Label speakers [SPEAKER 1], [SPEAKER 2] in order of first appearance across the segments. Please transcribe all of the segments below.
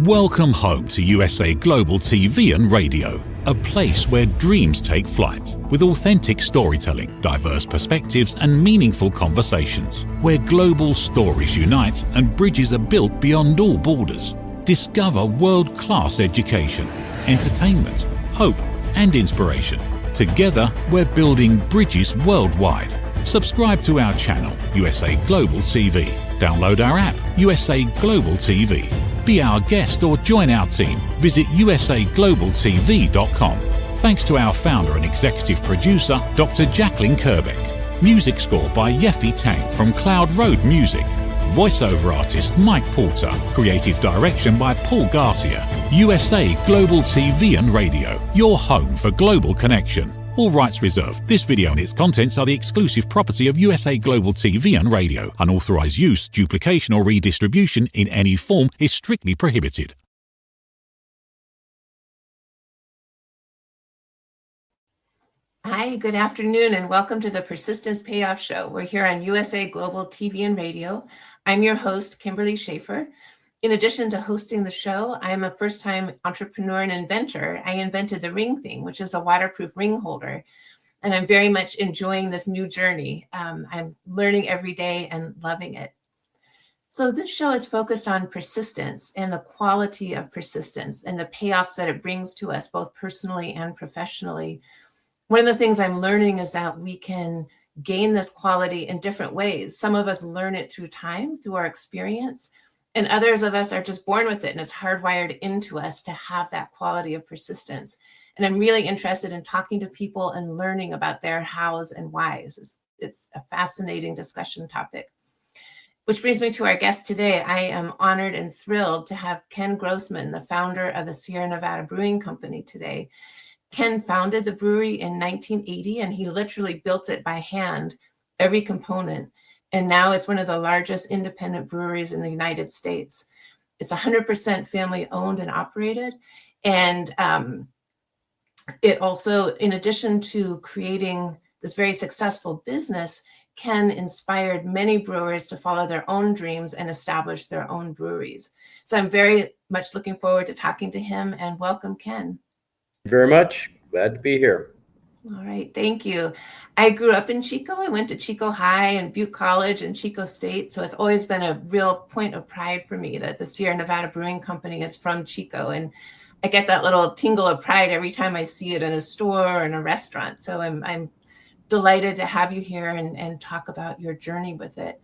[SPEAKER 1] Welcome home to USA Global TV and Radio, a place where dreams take flight, with authentic storytelling, diverse perspectives and meaningful conversations, where global stories unite and bridges are built beyond all borders. Discover world-class education, entertainment, hope and inspiration. Together, we're building bridges worldwide. Subscribe to our channel, USA Global TV. Download our app, USA Global TV. Be our guest or join our team. Visit usaglobaltv.com. Thanks to our founder and executive producer, Dr. Jacalyn Kerbeck. Music score by Yeffy Tang from Cloud Road Music. Voiceover artist Mike Porter. Creative direction by Paul Garcia. USA Global TV and Radio. Your home for global connection. All rights reserved. This video and its contents are the exclusive property of USA Global TV and Radio. Unauthorized use, duplication or redistribution in any form is strictly prohibited.
[SPEAKER 2] Hi, good afternoon, and welcome to the Persistence Payoff Show. We're here on USA Global TV and Radio. I'm your host, Kimberly Schaefer. In addition to hosting the show, I am a first-time entrepreneur and inventor. I invented the ring thing, which is a waterproof ring holder, and I'm very much enjoying this new journey. I'm learning every day and loving it. So this show is focused on persistence and the quality of persistence and the payoffs that it brings to us, both personally and professionally. One of the things I'm learning is that we can gain this quality in different ways. Some of us learn it through time, through our experience, and others of us are just born with it, and it's hardwired into us to have that quality of persistence. And I'm really interested in talking to people and learning about their hows and whys. It's a fascinating discussion topic. Which brings me to our guest today. I am honored and thrilled to have Ken Grossman, the founder of the Sierra Nevada Brewing Company today. Ken founded the brewery in 1980, and he literally built it by hand, every component. And now it's one of the largest independent breweries in the United States. It's 100% family owned and operated. And it also, in addition to creating this very successful business, Ken inspired many brewers to follow their own dreams and establish their own breweries. So I'm very much looking forward to talking to him, and welcome, Ken.
[SPEAKER 3] Very much. Glad to be here.
[SPEAKER 2] All right. Thank you. I grew up in Chico. I went to Chico High and Butte College and Chico State. So it's always been a real point of pride for me that the Sierra Nevada Brewing Company is from Chico. And I get that little tingle of pride every time I see it in a store or in a restaurant. So I'm delighted to have you here and talk about your journey with it.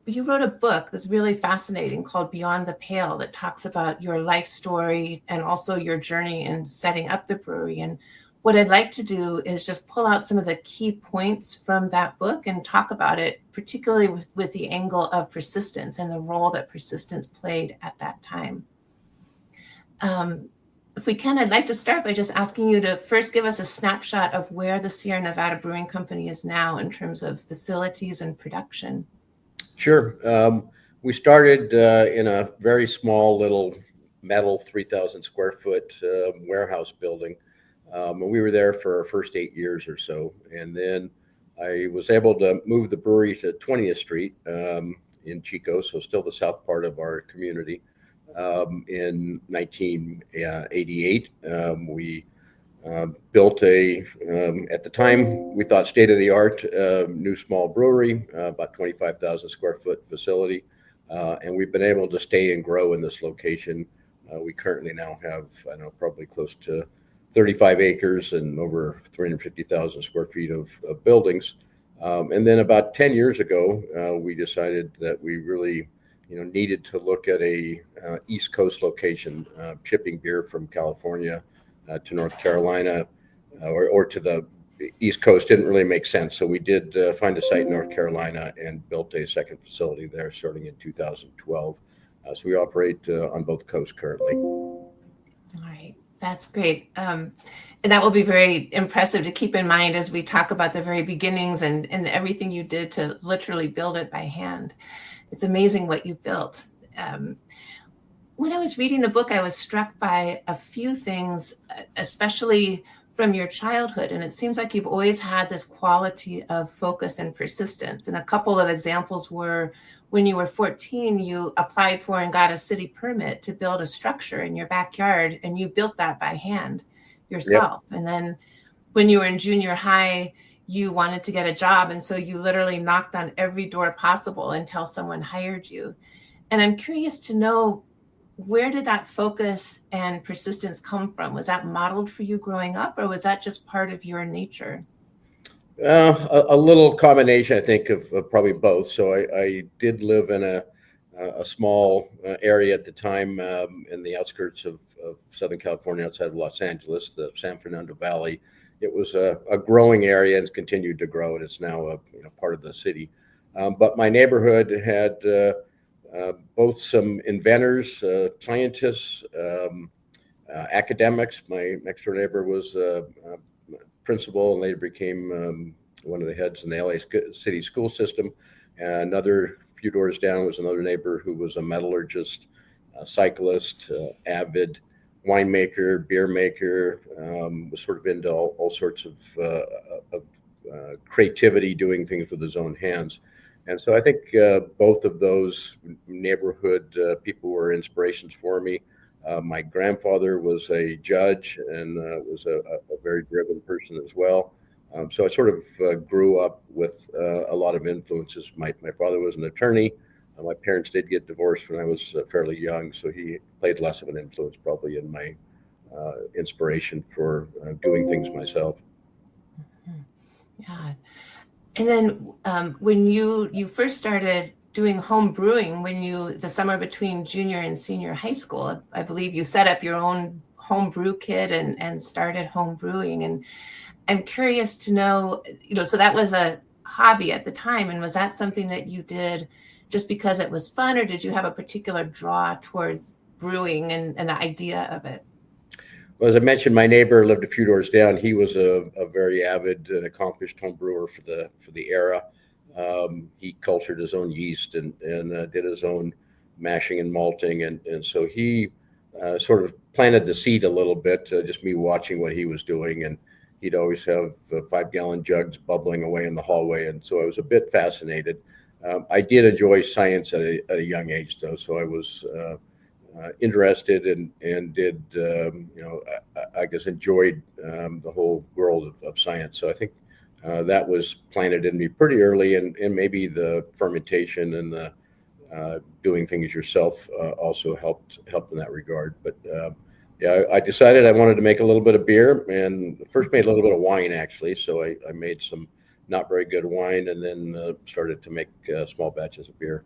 [SPEAKER 2] You wrote a book that's really fascinating called Beyond the Pale that talks about your life story and also your journey in setting up the brewery. And what I'd like to do is just pull out some of the key points from that book and talk about it, particularly with the angle of persistence and the role that persistence played at that time. If we can, I'd like to start by just asking you to first give us a snapshot of where the Sierra Nevada Brewing Company is now in terms of facilities and production.
[SPEAKER 3] Sure. We started in a very small little metal 3,000 square foot warehouse building. And we were there for our first 8 years or so. And then I was able to move the brewery to 20th Street in Chico, so still the south part of our community. In 1988, we built at the time, we thought state-of-the-art new small brewery, about 25,000 square foot facility. And we've been able to stay and grow in this location. We currently now have, probably close to 35 acres and over 350,000 square feet of buildings. And then about 10 years ago, we decided that we really needed to look at a East Coast location, shipping beer from California to North Carolina or to the East Coast didn't really make sense. So we did find a site in North Carolina and built a second facility there starting in 2012. So we operate on both coasts currently.
[SPEAKER 2] All right. That's great. And that will be very impressive to keep in mind as we talk about the very beginnings and everything you did to literally build it by hand. It's amazing what you built. When I was reading the book, I was struck by a few things, especially from your childhood. And it seems like you've always had this quality of focus and persistence. And a couple of examples were when you were 14, you applied for and got a city permit to build a structure in your backyard, and you built that by hand yourself. Yep. And then when you were in junior high, you wanted to get a job. And so you literally knocked on every door possible until someone hired you. And I'm curious to know, where did that focus and persistence come from? Was that modeled for you growing up, or was that just part of your nature?
[SPEAKER 3] A little combination, I think, of probably both. So I did live in a small area at the time in the outskirts of Southern California, outside of Los Angeles, the San Fernando Valley. It was a growing area and it's continued to grow, and it's now part of the city. But my neighborhood had both some inventors, scientists, academics. My next door neighbor was a principal and later became one of the heads in the LA city school system. And another few doors down was another neighbor who was a metallurgist, a cyclist, avid winemaker, beer maker, was sort of into all sorts of creativity, doing things with his own hands. And so I think both of those neighborhood people were inspirations for me. My grandfather was a judge and was a very driven person as well. So I sort of grew up with a lot of influences. My father was an attorney. My parents did get divorced when I was fairly young, so he played less of an influence probably in my inspiration for doing things myself.
[SPEAKER 2] Yeah. And then when you first started doing home brewing, the summer between junior and senior high school, I believe you set up your own home brew kit and started home brewing. And I'm curious to know, so that was a hobby at the time. And was that something that you did just because it was fun, or did you have a particular draw towards brewing and the idea of it?
[SPEAKER 3] Well, as I mentioned, my neighbor lived a few doors down. He was a very avid and accomplished home brewer for the era. He cultured his own yeast and did his own mashing and malting. And so he sort of planted the seed a little bit, just me watching what he was doing. And he'd always have 5-gallon jugs bubbling away in the hallway. And so I was a bit fascinated. I did enjoy science at a young age, though. So I was interested and did, I guess, enjoyed the whole world of science. So I think that was planted in me pretty early, and maybe the fermentation and the doing things yourself also helped in that regard. But I decided I wanted to make a little bit of beer, and first made a little bit of wine, actually. So I made some not very good wine, and then started to make small batches of beer.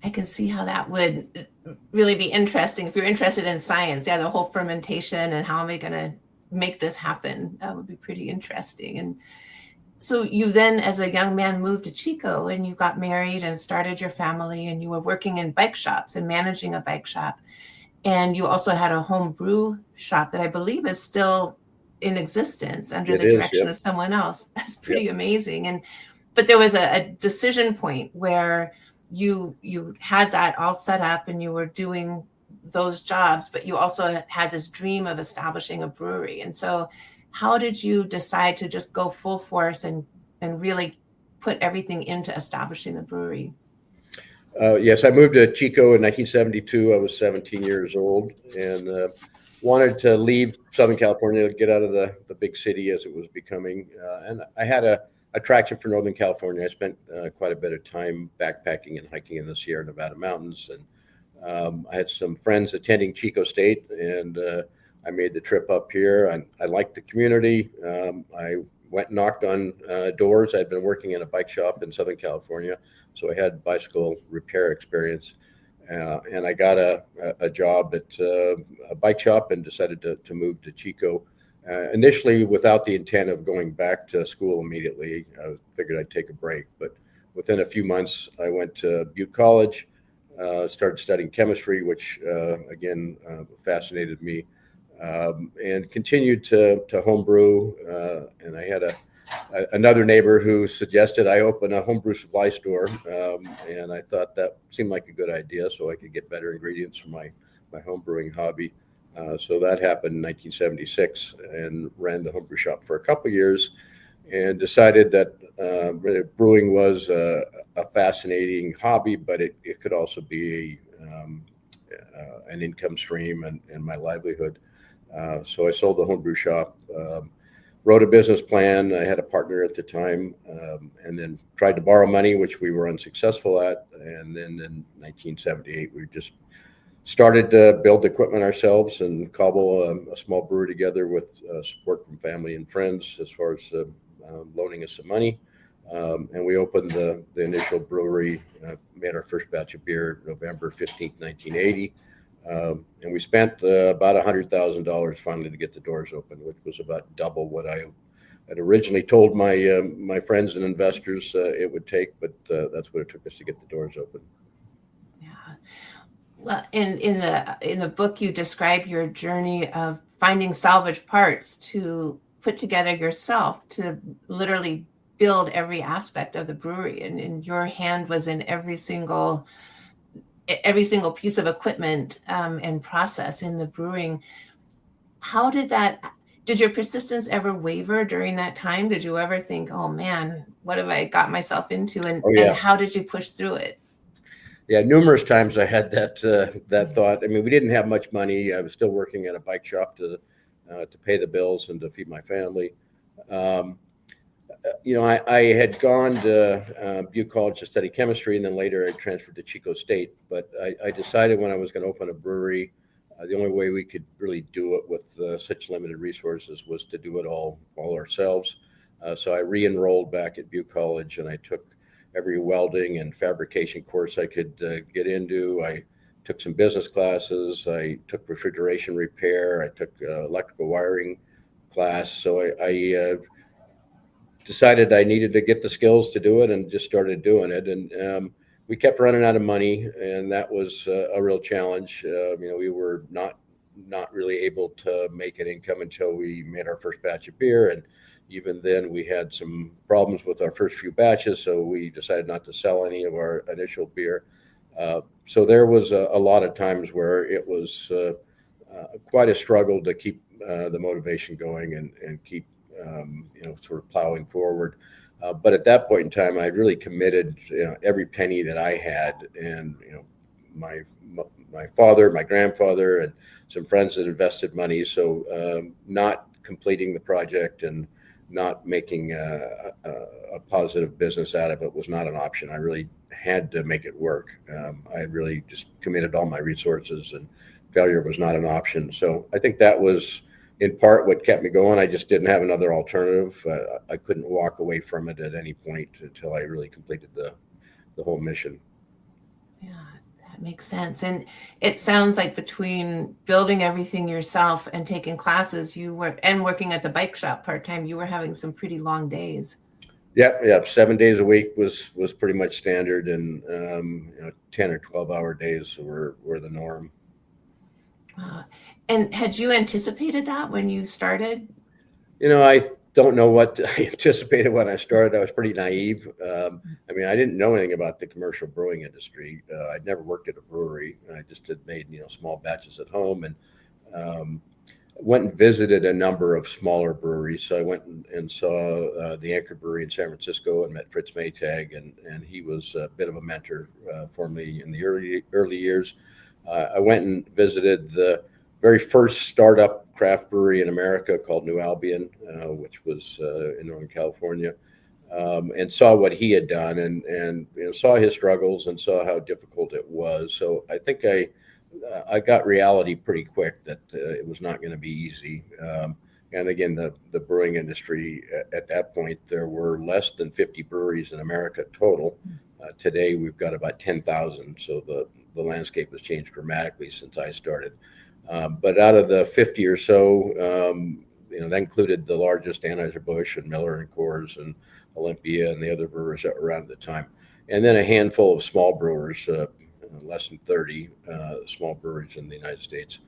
[SPEAKER 2] I can see how that would really be interesting. If you're interested in science, the whole fermentation and how am I going to make this happen, that would be pretty interesting. And so you then, as a young man, moved to Chico and you got married and started your family, and you were working in bike shops and managing a bike shop. And you also had a home brew shop that I believe is still in existence under the direction of someone else. That's pretty amazing. But there was a decision point where you had that all set up and you were doing those jobs, but you also had this dream of establishing a brewery. And so how did you decide to just go full force and really put everything into establishing the brewery?
[SPEAKER 3] Yes, I moved to Chico in 1972. I was 17 years old and wanted to leave Southern California, get out of the big city as it was becoming. And I had a attraction for Northern California. I spent quite a bit of time backpacking and hiking in the Sierra Nevada mountains. And I had some friends attending Chico State, and I made the trip up here. I liked the community. I went and knocked on doors. I'd been working in a bike shop in Southern California, so I had bicycle repair experience. And I got a job at a bike shop and decided to move to Chico. Initially without the intent of going back to school immediately. I figured I'd take a break, but within a few months I went to Butte College, started studying chemistry, which again fascinated me, and continued to homebrew. And I had another neighbor who suggested I open a homebrew supply store, and I thought that seemed like a good idea, so I could get better ingredients for my homebrewing hobby. So that happened in 1976, and ran the homebrew shop for a couple of years, and decided that brewing was a fascinating hobby, but it could also be an income stream and my livelihood. So I sold the homebrew shop, wrote a business plan. I had a partner at the time, and then tried to borrow money, which we were unsuccessful at. And then in 1978, we just started to build equipment ourselves and cobble a small brewery together with support from family and friends as far as loaning us some money. And we opened the initial brewery, made our first batch of beer November 15th, 1980. And we spent about $100,000 finally to get the doors open, which was about double what I had originally told my friends and investors it would take, but that's what it took us to get the doors open.
[SPEAKER 2] Yeah. Well, in the book, you describe your journey of finding salvage parts to put together yourself to literally build every aspect of the brewery, and your hand was in every single piece of equipment and process in the brewing. How did your persistence ever waver during that time? Did you ever think, oh man, what have I got myself into? And how did you push through it?
[SPEAKER 3] Yeah, numerous times I had that thought. I mean, we didn't have much money. I was still working at a bike shop to pay the bills and to feed my family. I had gone to Butte College to study chemistry, and then later I transferred to Chico State. But I decided when I was going to open a brewery, the only way we could really do it with such limited resources was to do it all ourselves. So I re-enrolled back at Butte College, and I took every welding and fabrication course I could get into. I took some business classes. I took refrigeration repair. I took electrical wiring class. So I decided I needed to get the skills to do it, and just started doing it. And we kept running out of money, and that was a real challenge. We were not really able to make an income until we made our first batch of beer. And even then we had some problems with our first few batches, so we decided not to sell any of our initial beer. So there was a lot of times where it was quite a struggle to keep the motivation going and keep sort of plowing forward. But at that point in time, I really committed every penny that I had, and my father, my grandfather, and some friends that invested money. So not completing the project and not making a positive business out of it was not an option. I really had to make it work. I really just committed all my resources, and failure was not an option. So I think that was in part what kept me going. I just didn't have another alternative. I couldn't walk away from it at any point until I really completed the whole mission.
[SPEAKER 2] Yeah, that makes sense. And it sounds like between building everything yourself and taking classes, and working at the bike shop part-time, you were having some pretty long days.
[SPEAKER 3] Yeah. 7 days a week was pretty much standard, and 10 or 12-hour days were the norm.
[SPEAKER 2] And had you anticipated that when you started?
[SPEAKER 3] I don't know what I anticipated when I started. I was pretty naive. I mean, I didn't know anything about the commercial brewing industry. I'd never worked at a brewery. I just had made small batches at home, and went and visited a number of smaller breweries. So I went and saw the Anchor Brewery in San Francisco and met Fritz Maytag, and he was a bit of a mentor for me in the early years. I went and visited the very first startup craft brewery in America called New Albion, which was in Northern California, and saw what he had done, and saw his struggles and saw how difficult it was. So I think I got reality pretty quick that it was not going to be easy. And again, the brewing industry at that point, there were less than 50 breweries in America total. Today we've got about 10,000. So the landscape has changed dramatically since I started. But out of the 50 or so, that included the largest Anheuser-Busch and Miller and Coors and Olympia and the other brewers that were around at the time. And then a handful of small brewers, less than 30 small breweries in the United States.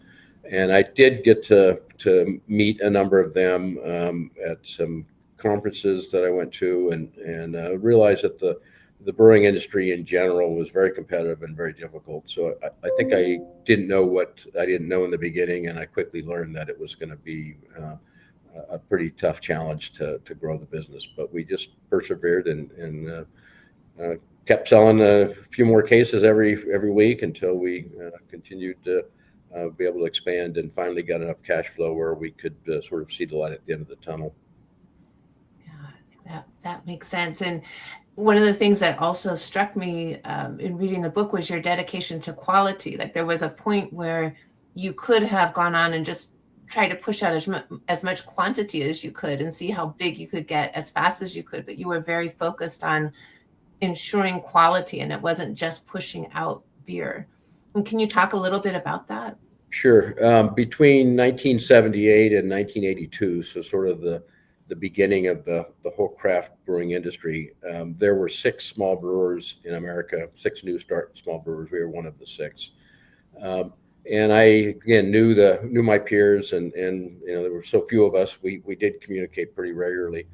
[SPEAKER 3] And I did get to meet a number of them at some conferences that I went to, and realized that the brewing industry in general was very competitive and very difficult. So I think I didn't know what I didn't know in the beginning, and I quickly learned that it was going to be a pretty tough challenge to grow the business. But we just persevered and kept selling a few more cases every week until we continued to be able to expand and finally got enough cash flow where we could sort of see the light at the end of the tunnel.
[SPEAKER 2] Yeah, that makes sense. And one of the things that also struck me in reading the book was your dedication to quality. Like there was a point where you could have gone on and just try to push out as much quantity as you could and see how big you could get as fast as you could, but you were very focused on ensuring quality, and it wasn't just pushing out beer. And can you talk a little bit about that?
[SPEAKER 3] Sure. Between 1978 and 1982, so sort of the beginning of the whole craft brewing industry, there were 6 small brewers in America, 6 new start small brewers. We were one of the 6. And I, again, knew my peers, and there were so few of us. We did communicate pretty regularly,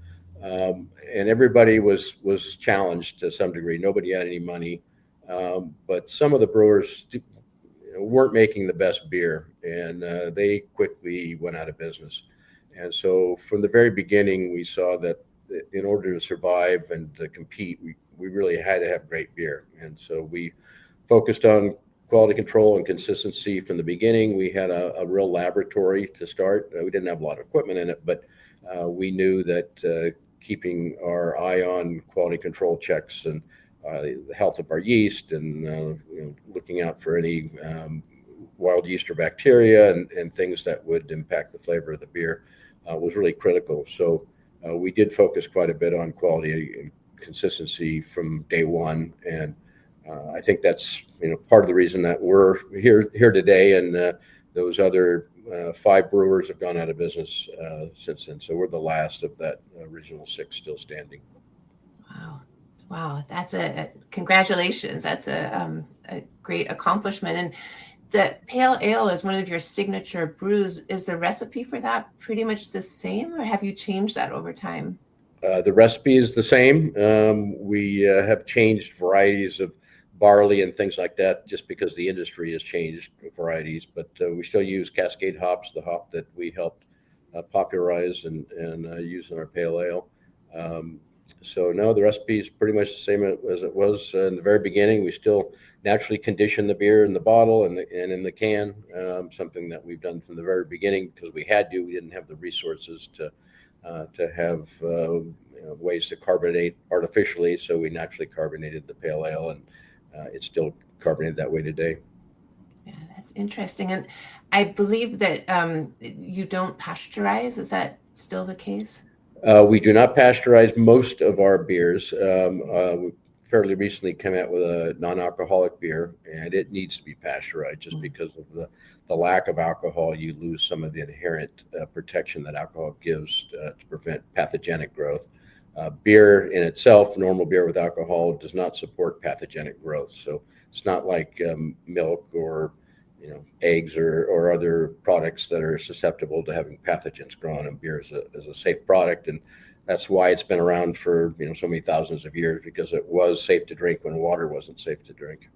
[SPEAKER 3] and everybody was challenged to some degree. Nobody had any money, but some of the brewers weren't making the best beer, and they quickly went out of business. And so, from the very beginning, we saw that in order to survive and to compete, we really had to have great beer. And so we focused on quality control and consistency from the beginning. We had a real laboratory to start. We didn't have a lot of equipment in it, but we knew that keeping our eye on quality control checks and the health of our yeast and looking out for any wild yeast or bacteria and things that would impact the flavor of the beer was really critical. So we did focus quite a bit on quality and consistency from day one, and I think that's part of the reason that we're here today. And those other 5 brewers have gone out of business since then. So we're the last of that original 6 still standing.
[SPEAKER 2] Wow, that's congratulations. That's a great accomplishment. And the pale ale is one of your signature brews. Is the recipe for that pretty much the same, or have you changed that over time?
[SPEAKER 3] The recipe is the same. We have changed varieties of barley and things like that just because the industry has changed varieties, but we still use Cascade hops, the hop that we helped popularize and use in our pale ale. So no, the recipe is pretty much the same as it was in the very beginning. We still naturally condition the beer in the bottle and in the can, something that we've done from the very beginning because we had to. We didn't have the resources to have ways to carbonate artificially, so we naturally carbonated the pale ale, and it's still carbonated that way today.
[SPEAKER 2] Yeah, that's interesting. And I believe that you don't pasteurize. Is that still the case?
[SPEAKER 3] We do not pasteurize most of our beers. We fairly recently came out with a non-alcoholic beer, and it needs to be pasteurized just because of the lack of alcohol. You lose some of the inherent protection that alcohol gives to prevent pathogenic growth. Beer in itself, normal beer with alcohol, does not support pathogenic growth. So it's not like milk or eggs or other products that are susceptible to having pathogens grown. And beer is a safe product, and that's why it's been around for so many thousands of years, because it was safe to drink when water wasn't safe to drink.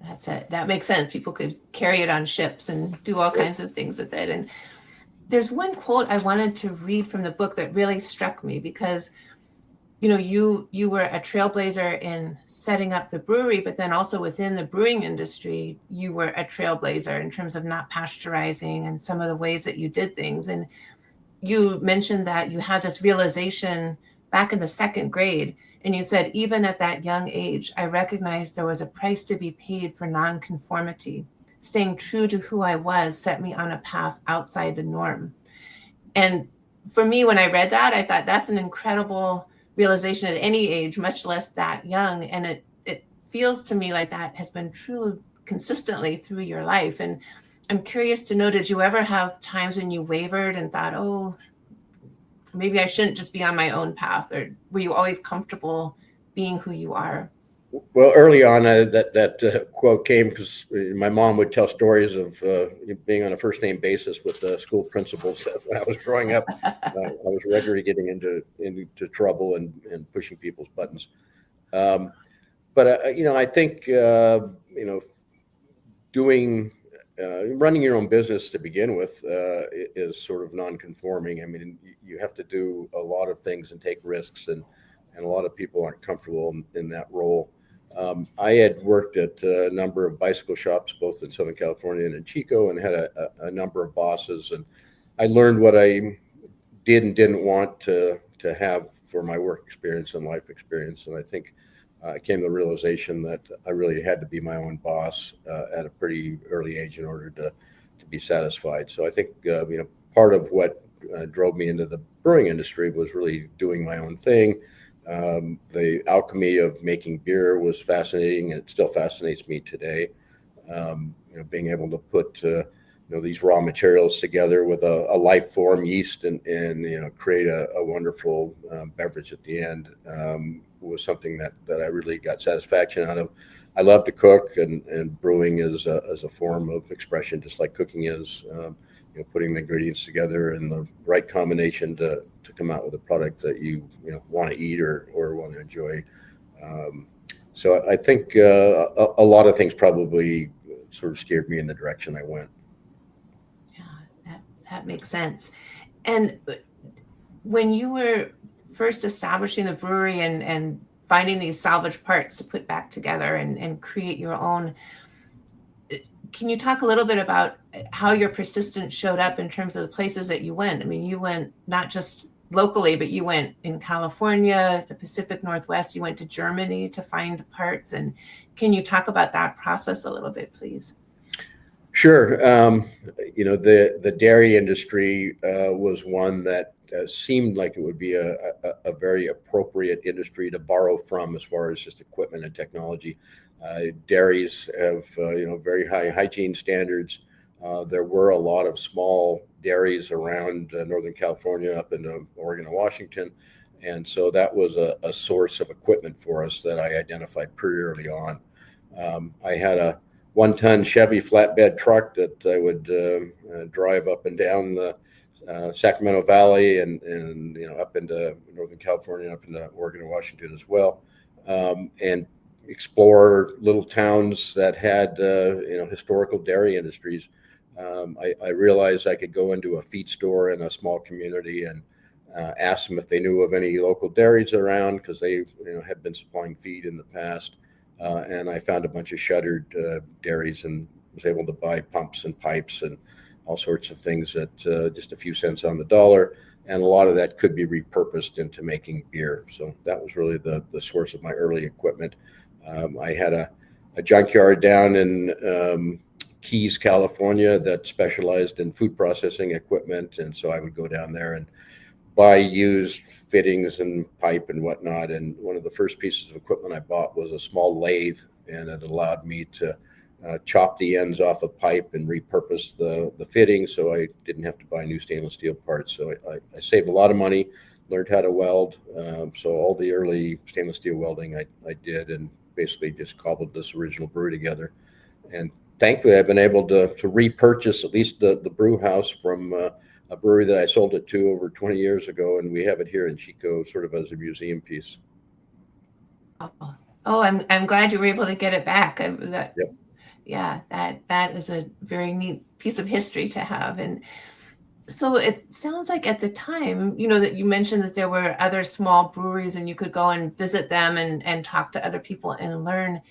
[SPEAKER 2] That's it. That makes sense. People could carry it on ships and do all kinds of things with it. And there's one quote I wanted to read from the book that really struck me because you were a trailblazer in setting up the brewery, but then also within the brewing industry, you were a trailblazer in terms of not pasteurizing and some of the ways that you did things. And you mentioned that you had this realization back in the 2nd grade, and you said, even at that young age, I recognized there was a price to be paid for nonconformity. Staying true to who I was set me on a path outside the norm. And for me, when I read that, I thought that's an incredible realization at any age, much less that young. And it feels to me like that has been true consistently through your life. And I'm curious to know, did you ever have times when you wavered and thought, oh, maybe I shouldn't just be on my own path? Or were you always comfortable being who you are?
[SPEAKER 3] Well, early on, that quote came because my mom would tell stories of being on a first name basis with the school principals. When I was growing up, I was regularly getting into trouble and pushing people's buttons. But I think doing running your own business to begin with is sort of non-conforming. I mean, you have to do a lot of things and take risks, and a lot of people aren't comfortable in that role. I had worked at a number of bicycle shops, both in Southern California and in Chico, and had a number of bosses. And I learned what I did and didn't want to have for my work experience and life experience. And I think I came to the realization that I really had to be my own boss at a pretty early age in order to be satisfied. So I think part of what drove me into the brewing industry was really doing my own thing. The alchemy of making beer was fascinating, and it still fascinates me today. Being able to put these raw materials together with a life form, yeast, and create a wonderful beverage at the end was something that I really got satisfaction out of. I love to cook, and brewing is a form of expression, just like cooking is. Putting the ingredients together in the right combination to come out with a product that you want to eat or want to enjoy. So I think a lot of things probably sort of steered me in the direction I went.
[SPEAKER 2] Yeah, that makes sense. And when you were first establishing the brewery and finding these salvage parts to put back together and create your own, can you talk a little bit about how your persistence showed up in terms of the places that you went? I mean, you went not just locally, but you went in California, the Pacific Northwest, you went to Germany to find the parts. And can you talk about that process a little bit, please?
[SPEAKER 3] Sure. The dairy industry was one that seemed like it would be a very appropriate industry to borrow from as far as just equipment and technology. Dairies have very high hygiene standards. There were a lot of small dairies around Northern California, up into Oregon and Washington, and so that was a source of equipment for us that I identified pretty early on. I had a 1-ton Chevy flatbed truck that I would drive up and down the Sacramento Valley and up into Northern California, up into Oregon and Washington as well, and explore little towns that had historical dairy industries. I realized I could go into a feed store in a small community and ask them if they knew of any local dairies around, because they had been supplying feed in the past. And I found a bunch of shuttered dairies and was able to buy pumps and pipes and all sorts of things at just a few cents on the dollar. And a lot of that could be repurposed into making beer. So that was really the source of my early equipment. I had a junkyard down in Keys, California, that specialized in food processing equipment. And so I would go down there and buy used fittings and pipe and whatnot. And one of the first pieces of equipment I bought was a small lathe, and it allowed me to chop the ends off a pipe and repurpose the fitting, so I didn't have to buy new stainless steel parts. So I saved a lot of money, learned how to weld. So all the early stainless steel welding I did, and basically just cobbled this original brew together. And thankfully, I've been able to repurchase at least the brew house from a brewery that I sold it to over 20 years ago, and we have it here in Chico, sort of as a museum piece.
[SPEAKER 2] Oh, I'm glad you were able to get it back.
[SPEAKER 3] Yep.
[SPEAKER 2] Yeah, that is a very neat piece of history to have. And so it sounds like at the time, that you mentioned that there were other small breweries and you could go and visit them and talk to other people and learn.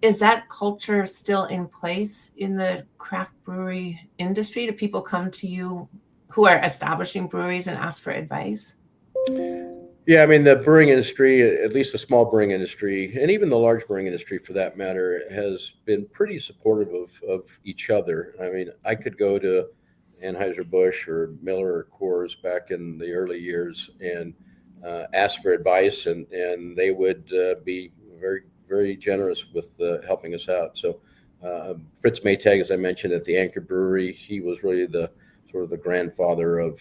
[SPEAKER 2] Is that culture still in place in the craft brewery industry? Do people come to you who are establishing breweries and ask for advice?
[SPEAKER 3] Yeah, I mean, the brewing industry, at least the small brewing industry, and even the large brewing industry for that matter, has been pretty supportive of each other. I mean, I could go to Anheuser-Busch or Miller or Coors back in the early years and ask for advice, and they would be very, very generous with helping us out. So Fritz Maytag, as I mentioned, at the Anchor Brewery, he was really the sort of the grandfather of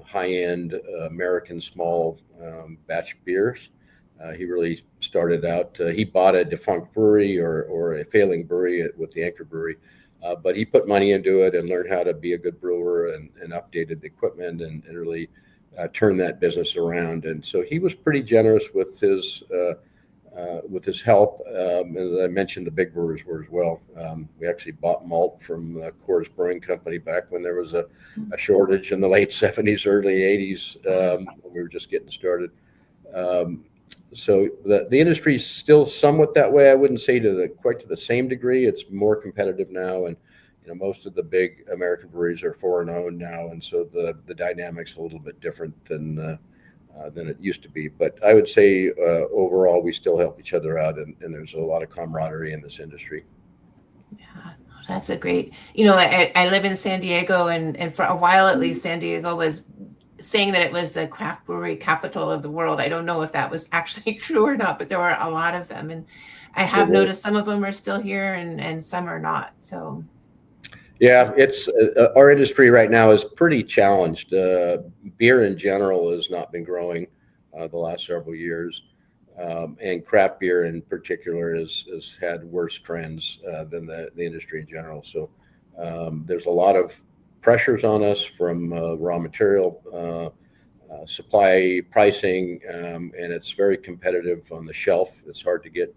[SPEAKER 3] high-end American small batch beers. He really started out, he bought a defunct brewery or a failing brewery with the Anchor Brewery, but he put money into it and learned how to be a good brewer and updated the equipment and really turned that business around. And so he was pretty generous with his with his help, as I mentioned, the big brewers were as well. We actually bought malt from Coors Brewing Company back when there was a shortage in the late 70s, early 80s, when we were just getting started. So the industry is still somewhat that way. I wouldn't say quite to the same degree. It's more competitive now, and most of the big American breweries are foreign owned now, and so the dynamics a little bit different than it used to be. But I would say overall we still help each other out, and there's a lot of camaraderie in this industry.
[SPEAKER 2] Yeah, that's a great. I live in San Diego, and for a while at least, San Diego was saying that it was the craft brewery capital of the world. I don't know if that was actually true or not, but there were a lot of them, and I have noticed some of them are still here, and some are not. So.
[SPEAKER 3] Yeah, it's our industry right now is pretty challenged. Beer in general has not been growing the last several years, and craft beer in particular has had worse trends than the industry in general. So there's a lot of pressures on us from raw material, supply, pricing, and it's very competitive on the shelf. It's hard to get,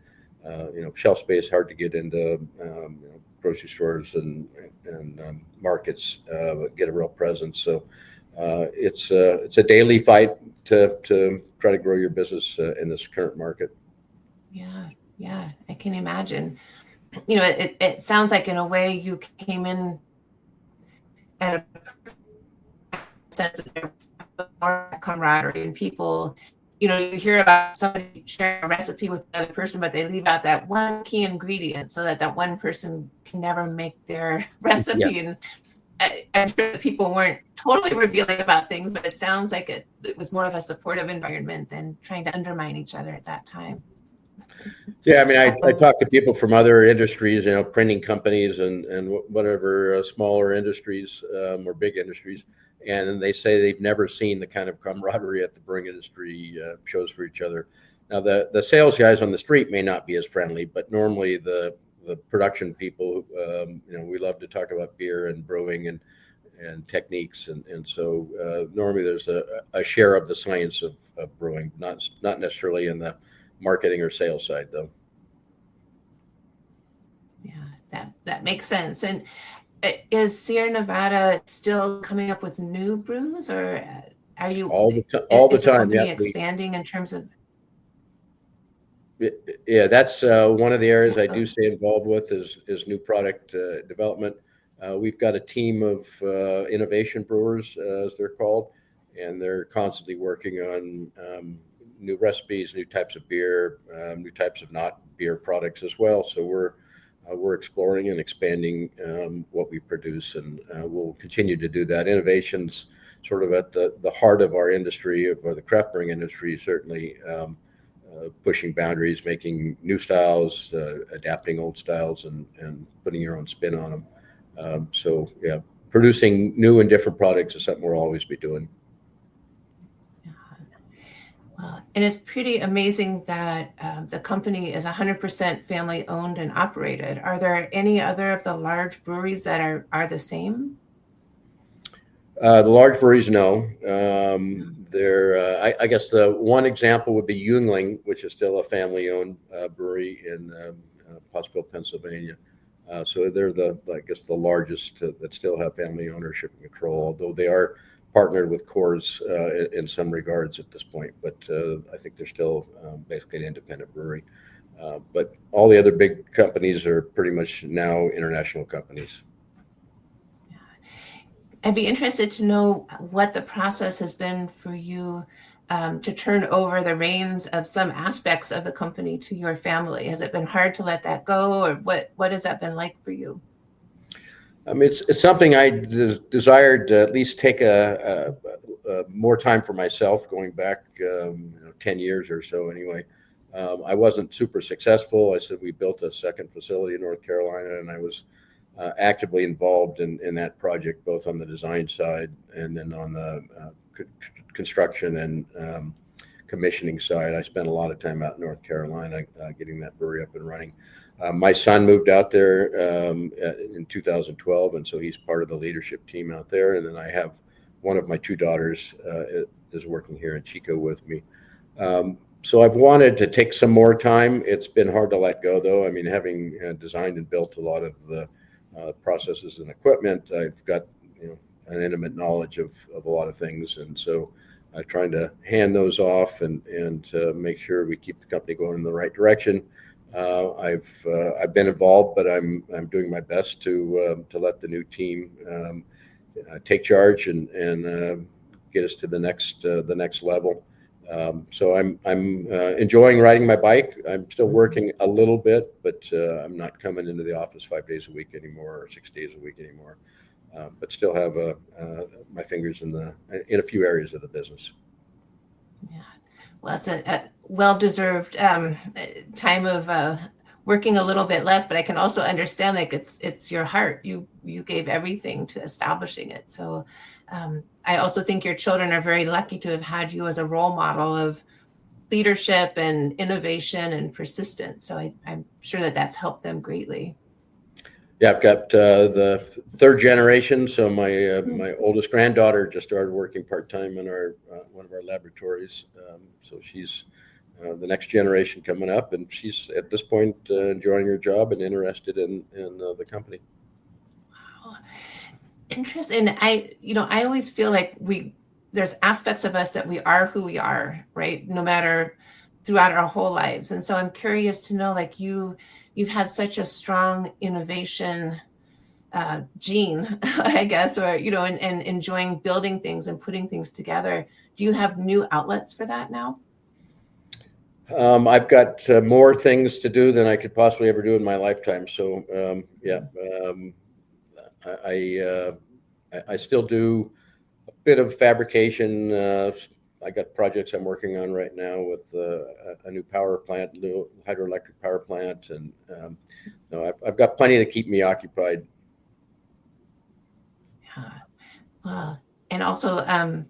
[SPEAKER 3] shelf space, hard to get into grocery stores and markets, get a real presence. So it's a daily fight to try to grow your business in this current market.
[SPEAKER 2] Yeah, I can imagine. It sounds like in a way you came in at a sense of more camaraderie, and people, you hear about somebody sharing a recipe with another person, but they leave out that one key ingredient so that one person can never make their recipe. Yeah. And I'm sure that people weren't totally revealing about things, but it sounds like it was more of a supportive environment than trying to undermine each other at that time.
[SPEAKER 3] Yeah, I mean, I talk to people from other industries, printing companies and whatever smaller industries or big industries, and they say they've never seen the kind of camaraderie at the brewing industry shows for each other. Now, the sales guys on the street may not be as friendly, but normally the production people, we love to talk about beer and brewing and techniques, and so normally there's a share of the science of brewing, not necessarily in the marketing or sales side, though.
[SPEAKER 2] Yeah, that makes sense. And is Sierra Nevada still coming up with new brews, or are you
[SPEAKER 3] all the time?
[SPEAKER 2] Yeah, expanding in terms of.
[SPEAKER 3] Yeah, that's one of the areas I do stay involved with is new product development. We've got a team of innovation brewers, as they're called, and they're constantly working on new recipes, new types of beer, new types of not beer products as well. So we're exploring and expanding what we produce, and we'll continue to do that. Innovation's sort of at the heart of our industry, of the craft brewing industry, certainly pushing boundaries, making new styles, adapting old styles, and putting your own spin on them. So yeah, producing new and different products is something we'll always be doing.
[SPEAKER 2] Well, and it's pretty amazing that the company is 100% family owned and operated. Are there any other of the large breweries that are the same?
[SPEAKER 3] The large breweries, no. I guess the one example would be Yuengling, which is still a family-owned brewery in Pottsville, Pennsylvania. So they're the largest that still have family ownership and control, although they are partnered with Coors in some regards at this point. But I think they're still basically an independent brewery. But all the other big companies are pretty much now international companies.
[SPEAKER 2] I'd be interested to know what the process has been for you to turn over the reins of some aspects of the company to your family. Has it been hard to let that go, or what has that been like for you?
[SPEAKER 3] I mean, it's something I desired to at least take a more time for myself, going back 10 years or so anyway. I wasn't super successful. I said we built a second facility in North Carolina, and I was actively involved in that project, both on the design side and then on the construction and commissioning side. I spent a lot of time out in North Carolina getting that brewery up and running. My son moved out there in 2012, and so he's part of the leadership team out there. And then I have one of my two daughters is working here in Chico with me. So I've wanted to take some more time. It's been hard to let go, though. I mean, having designed and built a lot of the processes and equipment, I've got an intimate knowledge of a lot of things, and so I'm trying to hand those off and make sure we keep the company going in the right direction. I've been involved, but I'm doing my best to let the new team take charge and get us to the next level. So I'm enjoying riding my bike. I'm still working a little bit, but I'm not coming into the office 5 days a week anymore or 6 days a week anymore. But still have my fingers in a few areas of the business.
[SPEAKER 2] Yeah, well, it's a well-deserved time of working a little bit less, but I can also understand like it's your heart. You gave everything to establishing it. So I also think your children are very lucky to have had you as a role model of leadership and innovation and persistence. So I'm sure that that's helped them greatly.
[SPEAKER 3] Yeah, I've got the third generation. So my oldest granddaughter just started working part-time in one of our laboratories. So she's the next generation coming up, and she's at this point enjoying her job and interested in the company.
[SPEAKER 2] Wow. Interesting. I always feel like there's aspects of us that we are who we are, right? No matter throughout our whole lives. And so I'm curious to know, like you've had such a strong innovation gene, I guess, or, and enjoying building things and putting things together. Do you have new outlets for that now?
[SPEAKER 3] I've got more things to do than I could possibly ever do in my lifetime. So I still do a bit of fabrication. I got projects I'm working on right now with a new power plant, new hydroelectric power plant, and I've got plenty to keep me occupied.
[SPEAKER 2] Yeah. Well, and also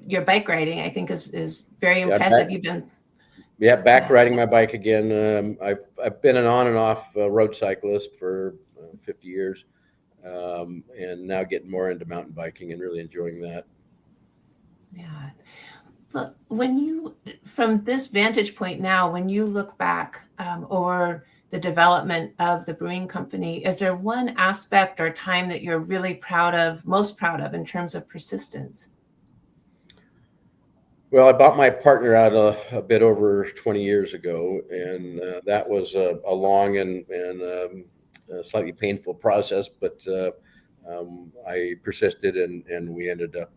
[SPEAKER 2] your bike riding, I think, is very impressive.
[SPEAKER 3] Back riding my bike again. I've been an on and off road cyclist for 50 years, and now getting more into mountain biking and really enjoying that.
[SPEAKER 2] Yeah. But from this vantage point now, when you look back over the development of the brewing company, is there one aspect or time that you're really most proud of in terms of persistence?
[SPEAKER 3] Well, I bought my partner out a bit over 20 years ago, and that was a long and slightly painful process, but I persisted, and we ended up,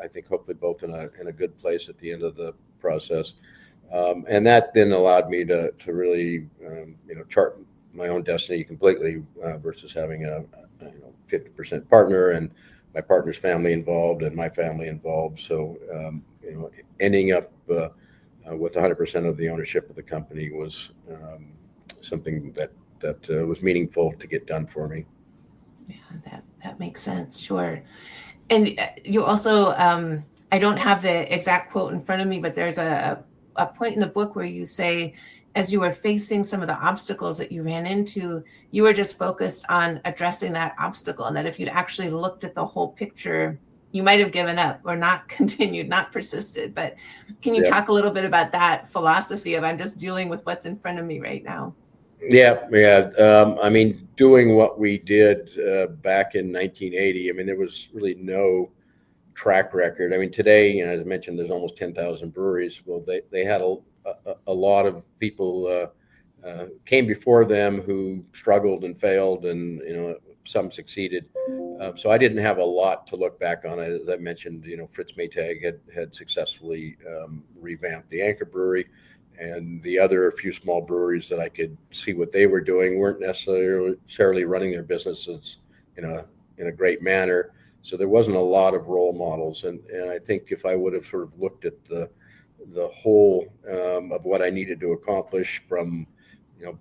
[SPEAKER 3] I think, hopefully both in a good place at the end of the process. And that then allowed me to really, chart my own destiny completely versus having a 50% partner and my partner's family involved and my family involved. So, ending up with 100% of the ownership of the company was something that was meaningful to get done for me.
[SPEAKER 2] Yeah, that makes sense. Sure. And you also, I don't have the exact quote in front of me, but there's a point in the book where you say, as you were facing some of the obstacles that you ran into, you were just focused on addressing that obstacle, and that if you'd actually looked at the whole picture, you might have given up or not continued, not persisted. But can you talk a little bit about that philosophy of I'm just dealing with what's in front of me right now?
[SPEAKER 3] Yeah. I mean, doing what we did back in 1980, I mean, there was really no track record. I mean, today, as I mentioned, there's almost 10,000 breweries. Well, they had a lot of people came before them who struggled and failed, and some succeeded. So I didn't have a lot to look back on. As I mentioned, Fritz Maytag had successfully revamped the Anchor Brewery. And the other few small breweries that I could see what they were doing weren't necessarily running their businesses in a great manner. So there wasn't a lot of role models. And I think if I would have sort of looked at the whole of what I needed to accomplish, from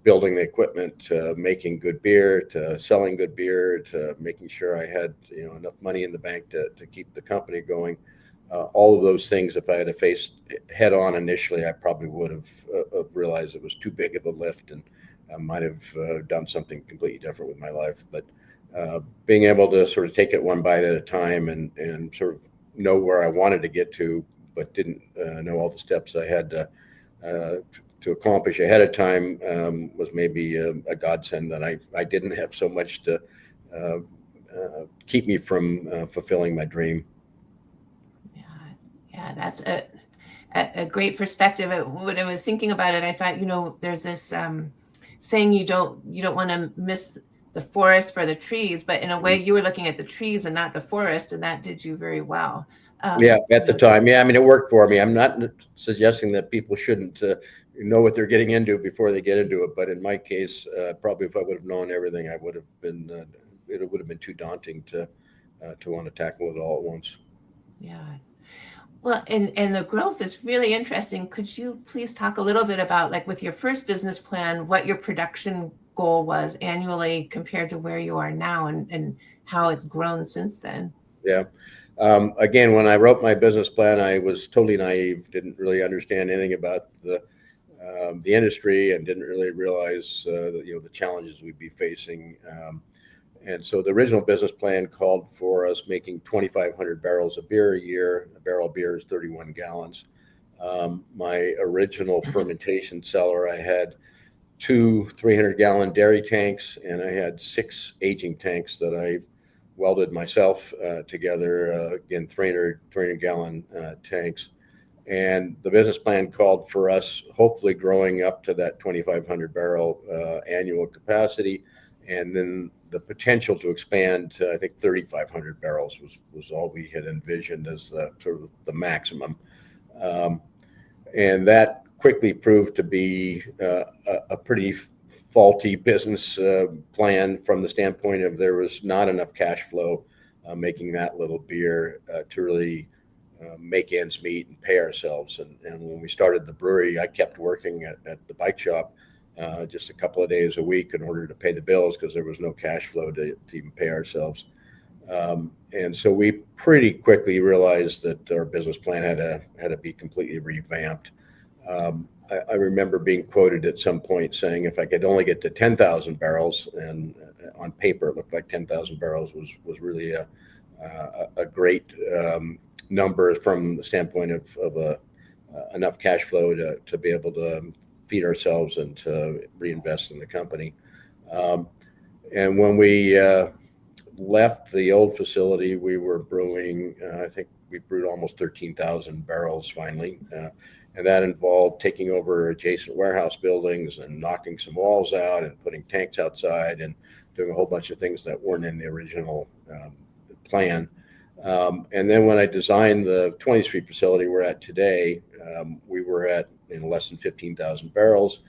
[SPEAKER 3] building the equipment to making good beer to selling good beer to making sure I had enough money in the bank to keep the company going. All of those things, if I had to face head on initially, I probably would have realized it was too big of a lift, and I might have done something completely different with my life. But being able to sort of take it one bite at a time and sort of know where I wanted to get to but didn't know all the steps I had to accomplish ahead of time, was maybe a godsend that I didn't have so much to keep me from fulfilling my dream.
[SPEAKER 2] Yeah, that's a great perspective. When I was thinking about it, I thought, there's this saying you don't want to miss the forest for the trees, but in a way you were looking at the trees and not the forest, and that did you very well.
[SPEAKER 3] Yeah, at the time. Yeah, I mean, it worked for me. I'm not suggesting that people shouldn't know what they're getting into before they get into it, but in my case, probably if I would have known everything, I would have been. It would have been too daunting to want to tackle it all at once.
[SPEAKER 2] Yeah. Well, and the growth is really interesting. Could you please talk a little bit about, like, with your first business plan, what your production goal was annually compared to where you are now, and how it's grown since then?
[SPEAKER 3] Yeah. Again, when I wrote my business plan, I was totally naive, didn't really understand anything about the industry, and didn't really realize the challenges we'd be facing. And so the original business plan called for us making 2,500 barrels of beer a year. A barrel of beer is 31 gallons. My original fermentation cellar, I had 2 300-gallon dairy tanks, and I had 6 aging tanks that I welded myself together, again, 300-gallon tanks. And the business plan called for us hopefully growing up to that 2,500 barrel annual capacity, and then the potential to expand to, I think, 3,500 barrels was all we had envisioned as the sort of the maximum. And that quickly proved to be a pretty faulty business plan from the standpoint of there was not enough cash flow making that little beer to really make ends meet and pay ourselves. And when we started the brewery, I kept working at the bike shop just a couple of days a week in order to pay the bills, because there was no cash flow to even pay ourselves. And so we pretty quickly realized that our business plan had to be completely revamped. I remember being quoted at some point saying if I could only get to 10,000 barrels, and on paper it looked like 10,000 barrels was really a great number from the standpoint of enough cash flow to be able to feed ourselves and to reinvest in the company. And when we left the old facility, we were brewing, I think we brewed almost 13,000 barrels finally. And that involved taking over adjacent warehouse buildings and knocking some walls out and putting tanks outside and doing a whole bunch of things that weren't in the original plan. And then when I designed the 20th Street facility we're at today, we were at less than 15,000 barrels.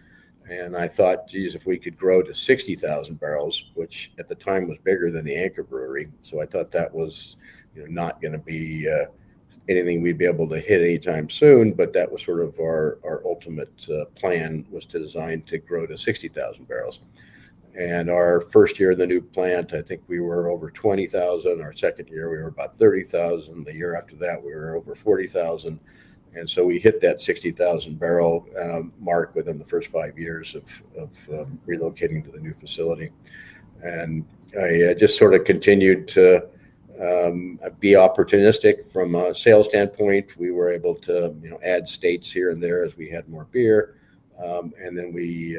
[SPEAKER 3] And I thought, geez, if we could grow to 60,000 barrels, which at the time was bigger than the Anchor Brewery. So I thought that was not going to be anything we'd be able to hit anytime soon, but that was sort of our ultimate plan, was to design to grow to 60,000 barrels. And our first year in the new plant, I think we were over 20,000. Our second year, we were about 30,000. The year after that, we were over 40,000. And so we hit that 60,000 barrel mark within the first 5 years of relocating to the new facility. And I just sort of continued to be opportunistic from a sales standpoint. We were able to add states here and there as we had more beer. And then we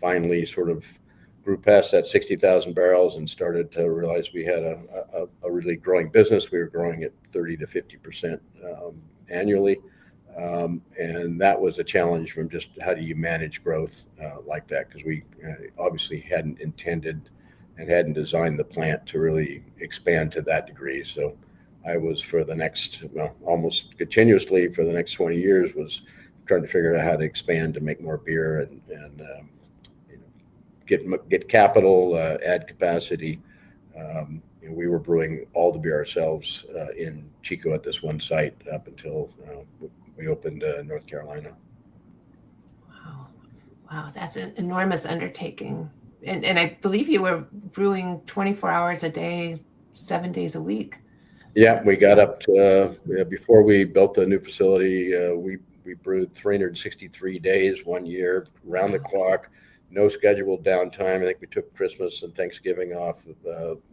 [SPEAKER 3] finally sort of grew past that 60,000 barrels and started to realize we had a really growing business. We were growing at 30 to 50% annually. And that was a challenge from just how do you manage growth like that? Because we obviously hadn't intended and hadn't designed the plant to really expand to that degree. So I was, for the next, almost continuously for the next 20 years, was trying to figure out how to expand to make more beer and get capital, add capacity. We were brewing all the beer ourselves in Chico at this one site up until we opened North Carolina.
[SPEAKER 2] Wow, that's an enormous undertaking. And I believe you were brewing 24 hours a day, 7 days a week.
[SPEAKER 3] Yeah, we got up to, before we built the new facility, we brewed 363 days 1 year, round the clock, no scheduled downtime. I think we took Christmas and Thanksgiving off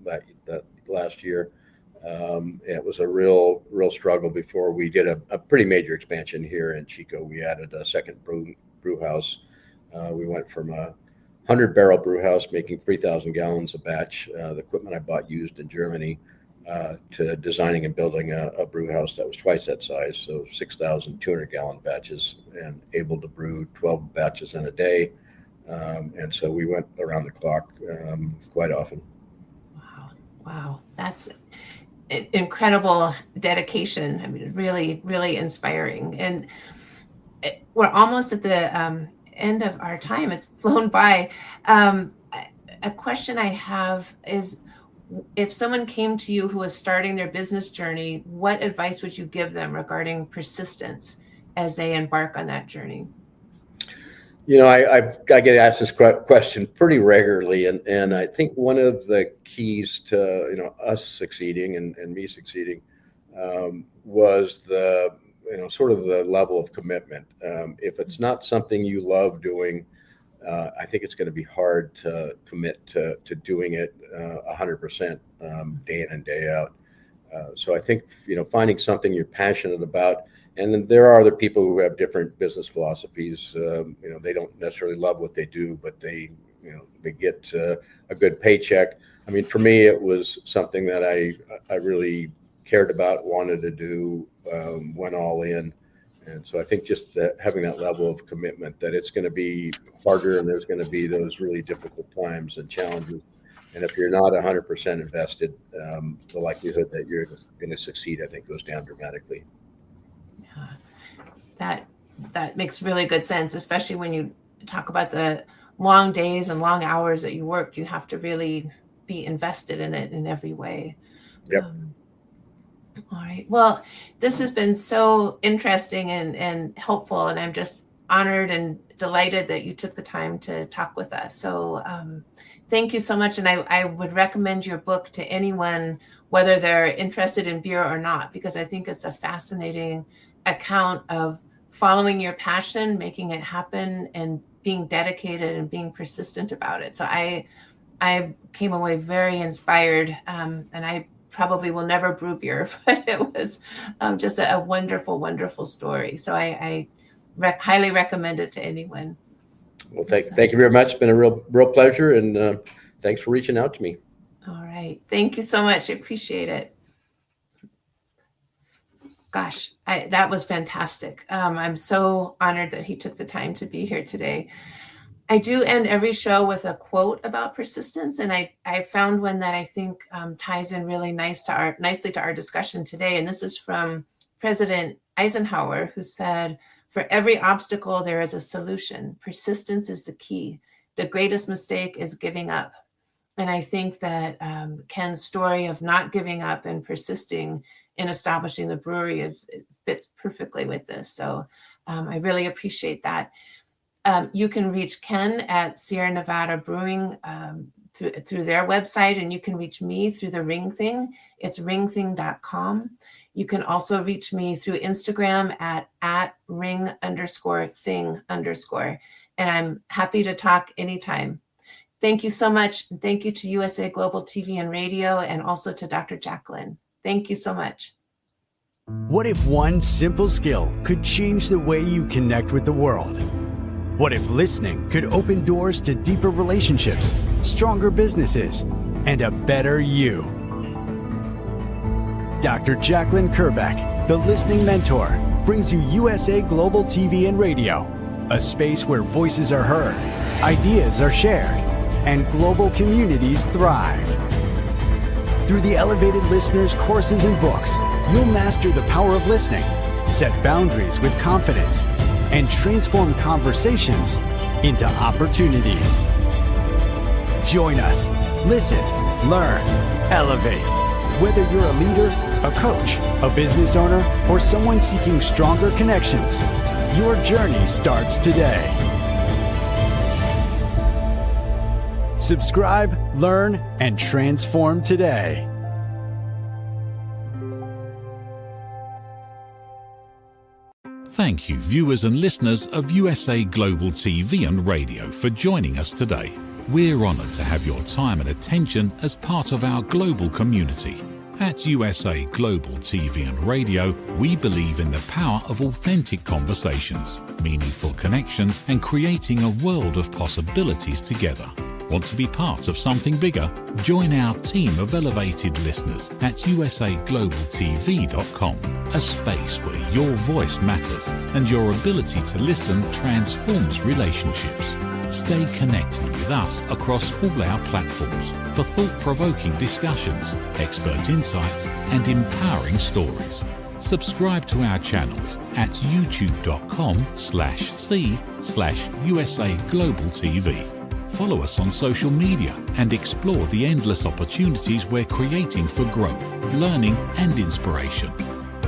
[SPEAKER 3] that last year. It was a real struggle before we did a pretty major expansion here in Chico. We added a second brew house. We went from a 100-barrel brew house making 3,000 gallons a batch, the equipment I bought used in Germany, to designing and building a brew house that was twice that size, so 6,200-gallon batches, and able to brew 12 batches in a day. And so we went around the clock quite often.
[SPEAKER 2] Wow. That's incredible dedication. I mean, really, really inspiring. And we're almost at the end of our time. It's flown by. A question I have is, if someone came to you who was starting their business journey, what advice would you give them regarding persistence as they embark on that journey?
[SPEAKER 3] I get asked this question pretty regularly, and I think one of the keys to us succeeding and me succeeding was the sort of the level of commitment. If it's not something you love doing, I think it's going to be hard to commit to doing it 100% day in and day out. So I think finding something you're passionate about. And then there are other people who have different business philosophies. They don't necessarily love what they do, but they get a good paycheck. I mean, for me, it was something that I really cared about, wanted to do, went all in. And so I think just having that level of commitment, that it's going to be harder and there's going to be those really difficult times and challenges. And if you're not 100% invested, the likelihood that you're going to succeed, I think, goes down dramatically.
[SPEAKER 2] That makes really good sense, especially when you talk about the long days and long hours that you worked. You have to really be invested in it in every way.
[SPEAKER 3] Yep.
[SPEAKER 2] All right. Well, this has been so interesting and helpful, and I'm just honored and delighted that you took the time to talk with us. So thank you so much. And I would recommend your book to anyone, whether they're interested in beer or not, because I think it's a fascinating account of following your passion, making it happen, and being dedicated and being persistent about it. So I came away very inspired, and I probably will never brew beer, but it was just a wonderful, wonderful story. So I highly recommend it to anyone.
[SPEAKER 3] Well, thank you very much. It's been a real pleasure, and thanks for reaching out to me.
[SPEAKER 2] All right. Thank you so much. I appreciate it. Gosh, that was fantastic. I'm so honored that he took the time to be here today. I do end every show with a quote about persistence, and I found one that I think ties in really nicely to our discussion today. And this is from President Eisenhower, who said, "For every obstacle, there is a solution. Persistence is the key. The greatest mistake is giving up." And I think that Ken's story of not giving up and persisting in establishing the brewery fits perfectly with this. So I really appreciate that. You can reach Ken at Sierra Nevada Brewing through their website, and you can reach me through the Ring Thing. It's ringthing.com. You can also reach me through Instagram at @ring_thing_. And I'm happy to talk anytime. Thank you so much. And thank you to USA Global TV and Radio, and also to Dr. Jacalyn. Thank you so much.
[SPEAKER 4] What if one simple skill could change the way you connect with the world? What if listening could open doors to deeper relationships, stronger businesses, and a better you? Dr. Jacalyn Kerbeck, the Listening Mentor, brings you USA Global TV and Radio, a space where voices are heard, ideas are shared, and global communities thrive. Through the elevated listeners' courses and books, you'll master the power of listening, set boundaries with confidence, and transform conversations into opportunities. Join us. Listen, learn, elevate. Whether you're a leader, a coach, a business owner, or someone seeking stronger connections, your journey starts today. Subscribe, learn, and transform today.
[SPEAKER 1] Thank you, viewers and listeners of USA Global TV and Radio, for joining us today. We're honored to have your time and attention as part of our global community. At USA Global TV and Radio, we believe in the power of authentic conversations, meaningful connections, and creating a world of possibilities together. Want to be part of something bigger? Join our team of elevated listeners at usaglobaltv.com, a space where your voice matters and your ability to listen transforms relationships. Stay connected with us across all our platforms for thought-provoking discussions, expert insights, and empowering stories. Subscribe to our channels at youtube.com/c/USA Global TV. Follow us on social media and explore the endless opportunities we're creating for growth, learning, and inspiration.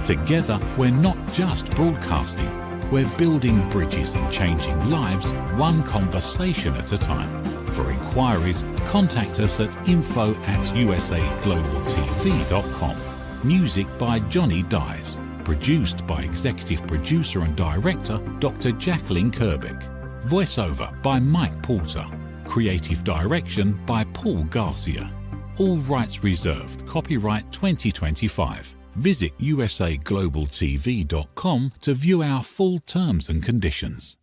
[SPEAKER 1] Together, we're not just broadcasting, we're building bridges and changing lives one conversation at a time. For inquiries, contact us at info@usaglobaltv.com. Music by Johnny Dies. Produced by Executive Producer and Director Dr. Jacalyn Kerbeck. Voiceover by Mike Porter. Creative Direction by Paul Garcia. All rights reserved. Copyright 2025. Visit usaglobaltv.com to view our full terms and conditions.